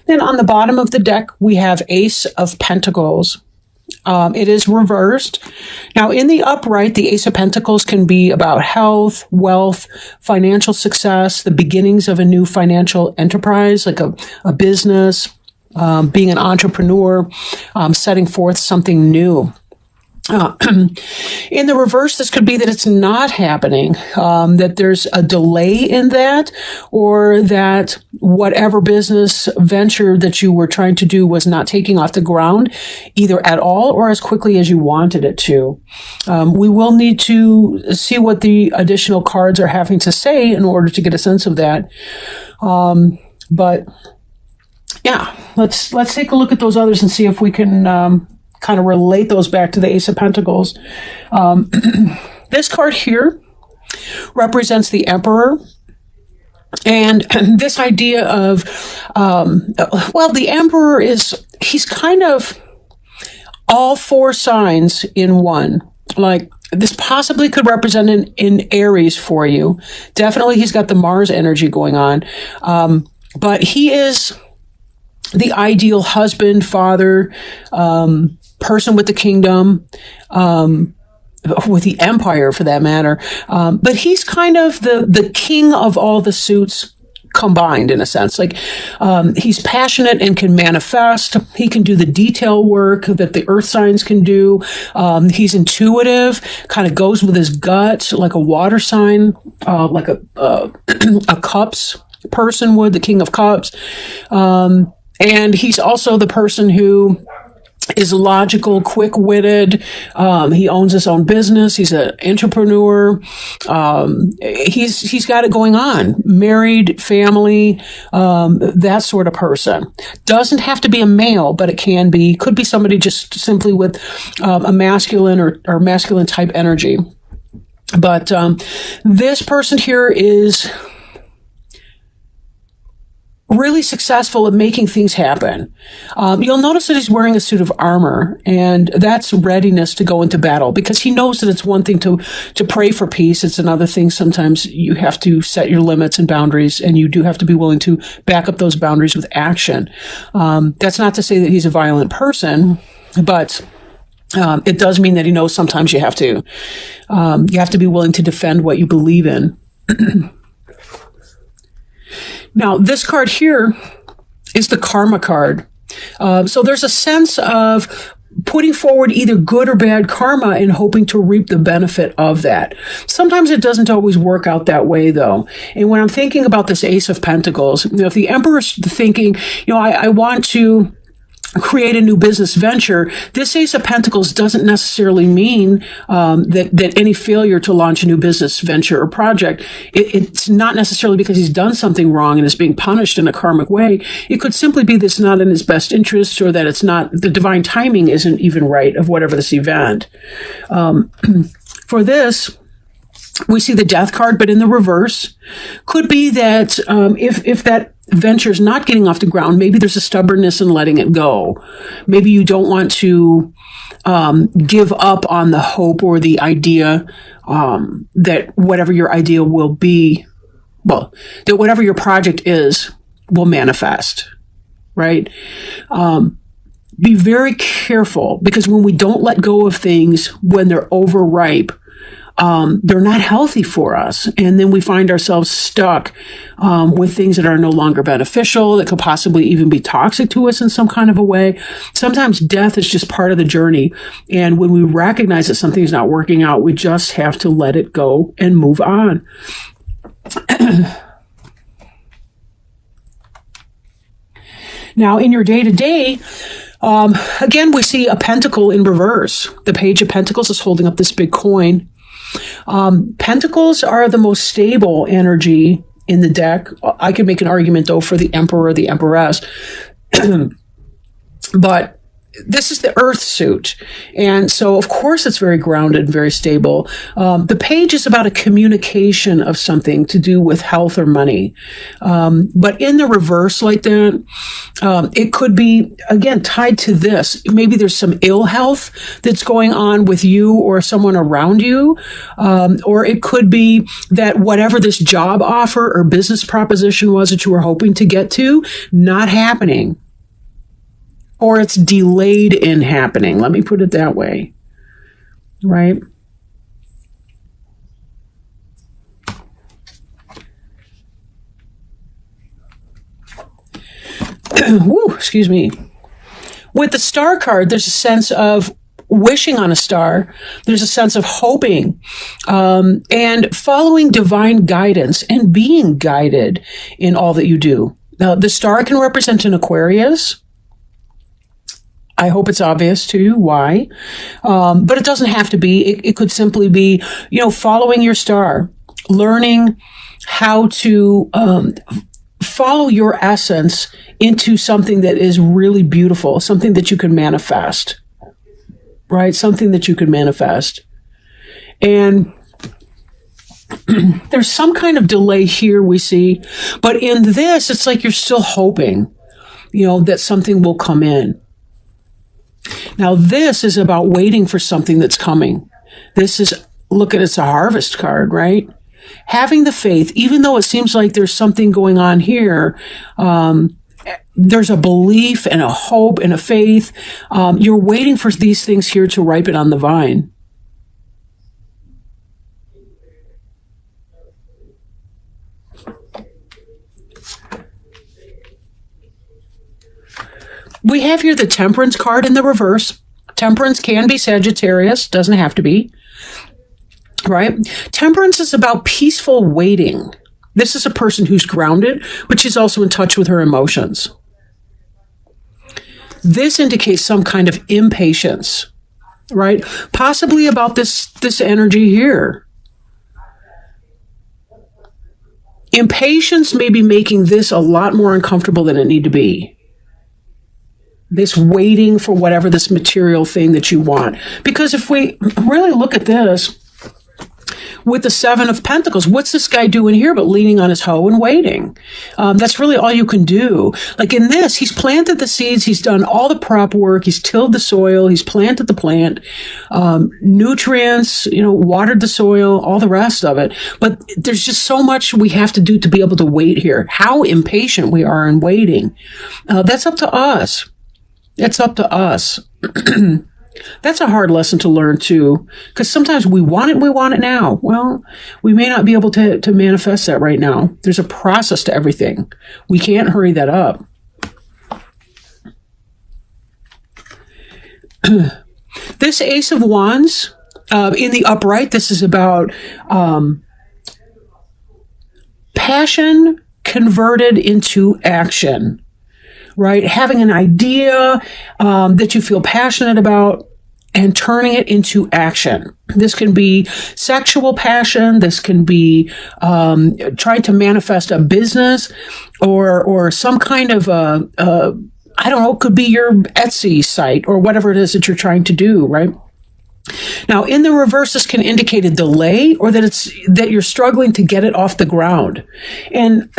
Then on the bottom of the deck, we have Ace of Pentacles. It is reversed. Now, in the upright, the Ace of Pentacles can be about health, wealth, financial success, the beginnings of a new financial enterprise, like a business, being an entrepreneur, setting forth something new. In the reverse, this could be that it's not happening, that there's a delay in that, or that whatever business venture that you were trying to do was not taking off the ground, either at all or as quickly as you wanted it to. We will need to see what the additional cards are having to say in order to get a sense of that. But yeah, let's take a look at those others and see if we can kind of relate those back to the Ace of Pentacles. This card here represents the Emperor. And this idea of, the Emperor he's kind of all four signs in one. Like, this possibly could represent in Aries for you. Definitely he's got the Mars energy going on. But he is the ideal husband, father, person with the kingdom, with the empire for that matter. But he's kind of the king of all the suits combined, in a sense. Like, he's passionate and can manifest. He can do the detail work that the earth signs can do. He's intuitive, kind of goes with his gut, like a water sign, like a cups person would, the king of cups. And he's also the person who is logical, quick-witted. He owns his own business. He's an entrepreneur. He's got it going on. Married, family, that sort of person. Doesn't have to be a male, but it can be. Could be somebody just simply with a masculine or masculine type energy. But this person here is really successful at making things happen. You'll notice that he's wearing a suit of armor, and that's readiness to go into battle, because he knows that it's one thing to pray for peace. It's another thing. Sometimes you have to set your limits and boundaries, and you do have to be willing to back up those boundaries with action. That's not to say that he's a violent person, but it does mean that he knows sometimes you have to be willing to defend what you believe in. Now, this card here is the Karma card. So there's a sense of putting forward either good or bad karma and hoping to reap the benefit of that. Sometimes it doesn't always work out that way, though. And when I'm thinking about this Ace of Pentacles, if the Emperor's thinking, I want to create a new business venture, this Ace of Pentacles doesn't necessarily mean that any failure to launch a new business venture or project, it's not necessarily because he's done something wrong and is being punished in a karmic way. It could simply be that it's not in his best interest, or that it's not, the divine timing isn't even right of whatever this event. For this, we see the Death card, but in the reverse. Could be that if that venture's not getting off the ground, maybe there's a stubbornness in letting it go. Maybe you don't want to give up on the hope or the idea that whatever your idea will be, that whatever your project is will manifest, right? Be very careful, because when we don't let go of things when they're overripe, they're not healthy for us. And then we find ourselves stuck with things that are no longer beneficial, that could possibly even be toxic to us in some kind of a way. Sometimes death is just part of the journey. And when we recognize that something is not working out, we just have to let it go and move on. Now, in your day-to-day, again, we see a pentacle in reverse. The Page of Pentacles is holding up this big coin. Pentacles are the most stable energy in the deck. I could make an argument, though, for the Emperor or the Empress. But this is the earth suit. And so, of course, it's very grounded and very stable. The page is about a communication of something to do with health or money. But in the reverse like that, it could be, again, tied to this. Maybe there's some ill health that's going on with you or someone around you. Or it could be that whatever this job offer or business proposition was that you were hoping to get to, not happening. Or it's delayed in happening. Let me put it that way. Right? Woo, excuse me. With the star card, there's a sense of wishing on a star. There's a sense of hoping and following divine guidance and being guided in all that you do. Now, the star can represent an Aquarius. I hope it's obvious to you why. But it doesn't have to be. It could simply be, following your star, learning how to follow your essence into something that is really beautiful, something that you can manifest, right? Something that you can manifest. And there's some kind of delay here we see. But in this, it's like you're still hoping, that something will come in. Now, this is about waiting for something that's coming. This is, it's a harvest card, right? Having the faith, even though it seems like there's something going on here, there's a belief and a hope and a faith. You're waiting for these things here to ripen on the vine. We have here the Temperance card in the reverse. Temperance can be Sagittarius, doesn't have to be, right? Temperance is about peaceful waiting. This is a person who's grounded, but she's also in touch with her emotions. This indicates some kind of impatience, right? Possibly about this energy here. Impatience may be making this a lot more uncomfortable than it need to be. This waiting for whatever this material thing that you want. Because if we really look at this, with the Seven of Pentacles, what's this guy doing here but leaning on his hoe and waiting? That's really all you can do. Like in this, he's planted the seeds, he's done all the prep work, he's tilled the soil, he's planted the plant, nutrients, watered the soil, all the rest of it. But there's just so much we have to do to be able to wait here. How impatient we are in waiting. That's up to us. It's up to us. That's a hard lesson to learn too, because sometimes we want it now. Well, we may not be able to manifest that right now. There's a process to everything. We can't hurry that up. This Ace of Wands, in the upright, this is about passion converted into action. Right? Having an idea that you feel passionate about and turning it into action. This can be sexual passion. This can be trying to manifest a business or some kind of I don't know, it could be your Etsy site or whatever it is that you're trying to do, right? Now, in the reverse, this can indicate a delay or that you're struggling to get it off the ground. And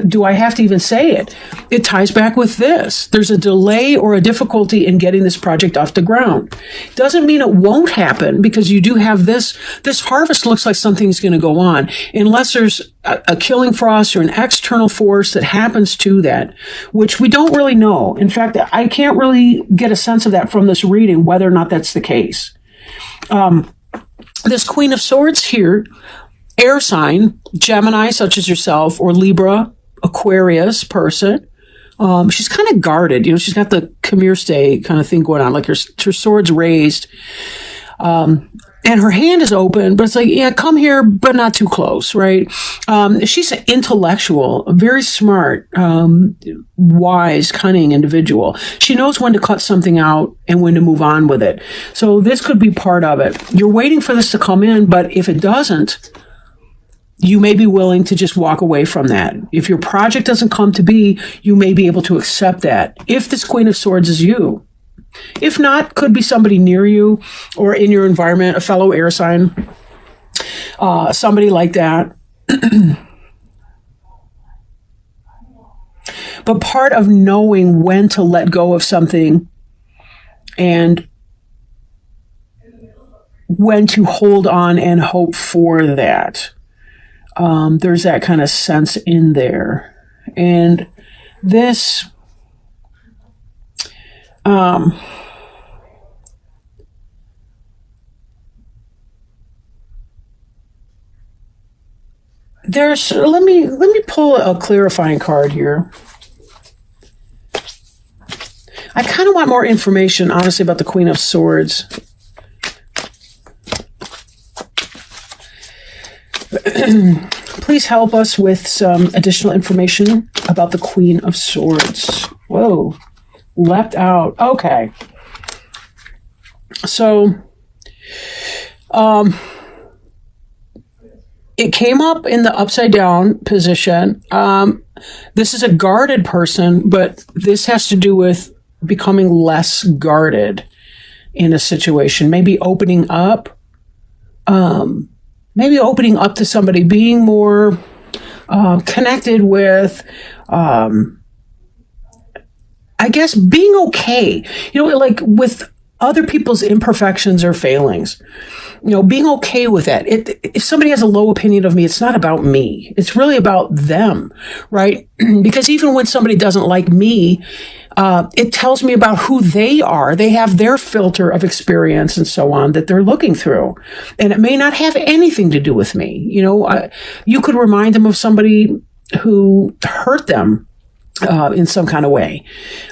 do I have to even say it? It ties back with this. There's a delay or a difficulty in getting this project off the ground. Doesn't mean it won't happen, because you do have this harvest looks like something's going to go on, unless there's a killing frost or an external force that happens to that, which we don't really know. In fact, I can't really get a sense of that from this reading, whether or not that's the case. This Queen of Swords here, air sign, Gemini, such as yourself, or Libra, Aquarius person. She's kind of guarded. She's got the come here, stay kind of thing going on, like her sword's raised. And her hand is open, but it's like, yeah, come here, but not too close, right? She's an intellectual, very smart, wise, cunning individual. She knows when to cut something out and when to move on with it. So this could be part of it. You're waiting for this to come in, but if it doesn't, you may be willing to just walk away from that. If your project doesn't come to be, you may be able to accept that. If this Queen of Swords is you. If not, could be somebody near you or in your environment, a fellow air sign, somebody like that. But part of knowing when to let go of something and when to hold on and hope for that. There's that kind of sense in there. And this, let me pull a clarifying card here. I kind of want more information, honestly, about the Queen of Swords. Please help us with some additional information about the Queen of Swords. Whoa, leapt out. Okay. So, it came up in the upside down position. This is a guarded person, but this has to do with becoming less guarded in a situation. Maybe opening up to somebody, being more connected with, I guess, being okay. Like with other people's imperfections or failings. Being okay with that. If somebody has a low opinion of me, it's not about me. It's really about them, right? Because even when somebody doesn't like me, it tells me about who they are. They have their filter of experience and so on that they're looking through. And it may not have anything to do with me. You could remind them of somebody who hurt them in some kind of way.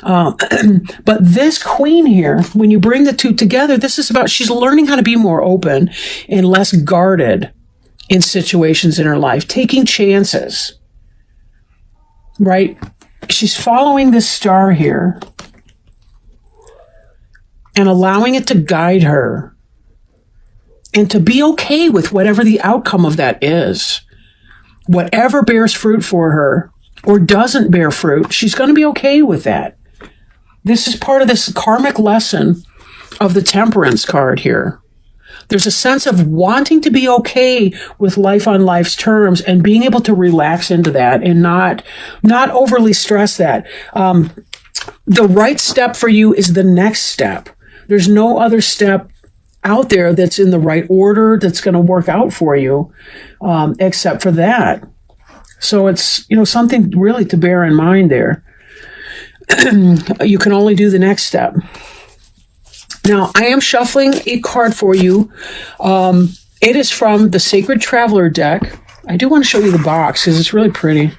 But this queen here, when you bring the two together, this is about, she's learning how to be more open and less guarded in situations in her life, taking chances, right? She's following this star here and allowing it to guide her and to be okay with whatever the outcome of that is. Whatever bears fruit for her, or doesn't bear fruit, she's going to be okay with that. This is part of this karmic lesson of the Temperance card here. There's a sense of wanting to be okay with life on life's terms and being able to relax into that and not overly stress that. The right step for you is the next step. There's no other step out there that's in the right order that's going to work out for you, except for that. So it's, something really to bear in mind there. You can only do the next step. Now, I am shuffling a card for you. It is from the Sacred Traveler deck. I do want to show you the box because it's really pretty.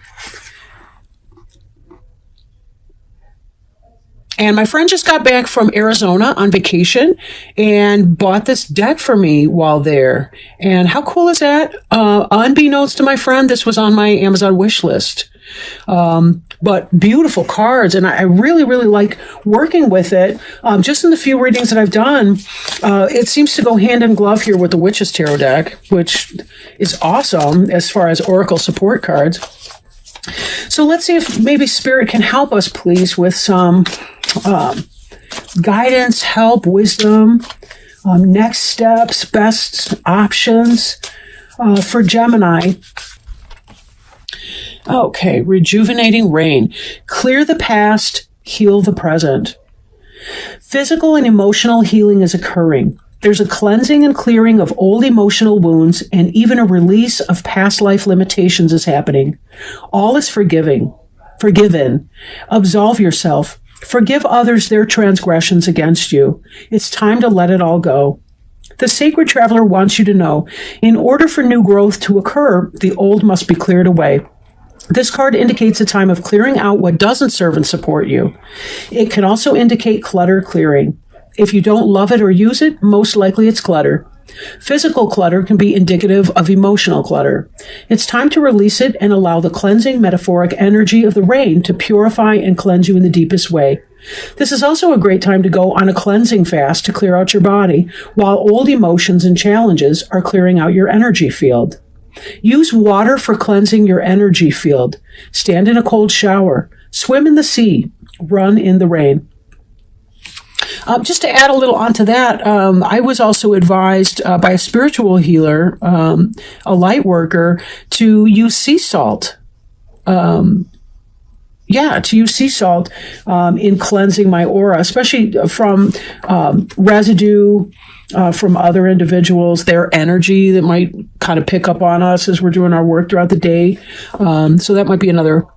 And my friend just got back from Arizona on vacation and bought this deck for me while there. And how cool is that? Unbeknownst to my friend, this was on my Amazon wish list. But beautiful cards. And I really, really like working with it. Just in the few readings that I've done, it seems to go hand in glove here with the Witch's Tarot deck, which is awesome as far as Oracle support cards. So let's see if maybe Spirit can help us, please, with some guidance, help, wisdom, next steps, best options for Gemini. Okay, rejuvenating rain. Clear the past, heal the present. Physical and emotional healing is occurring. There's a cleansing and clearing of old emotional wounds, and even a release of past life limitations is happening. All is forgiven. Absolve yourself. Forgive others their transgressions against you. It's time to let it all go. The Sacred Traveler wants you to know, in order for new growth to occur, the old must be cleared away. This card indicates a time of clearing out what doesn't serve and support you. It can also indicate clutter clearing. If you don't love it or use it, most likely it's clutter. Physical clutter can be indicative of emotional clutter. It's time to release it and allow the cleansing metaphoric energy of the rain to purify and cleanse you in the deepest way. This is also a great time to go on a cleansing fast to clear out your body, while old emotions and challenges are clearing out your energy field. Use water for cleansing your energy field. Stand in a cold shower. Swim in the sea. Run in the rain. Just to add a little onto that, I was also advised by a spiritual healer, a light worker, to use sea salt. To use sea salt in cleansing my aura, especially from residue from other individuals, their energy that might kind of pick up on us as we're doing our work throughout the day. So that might be another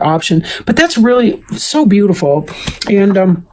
option. But that's really so beautiful. And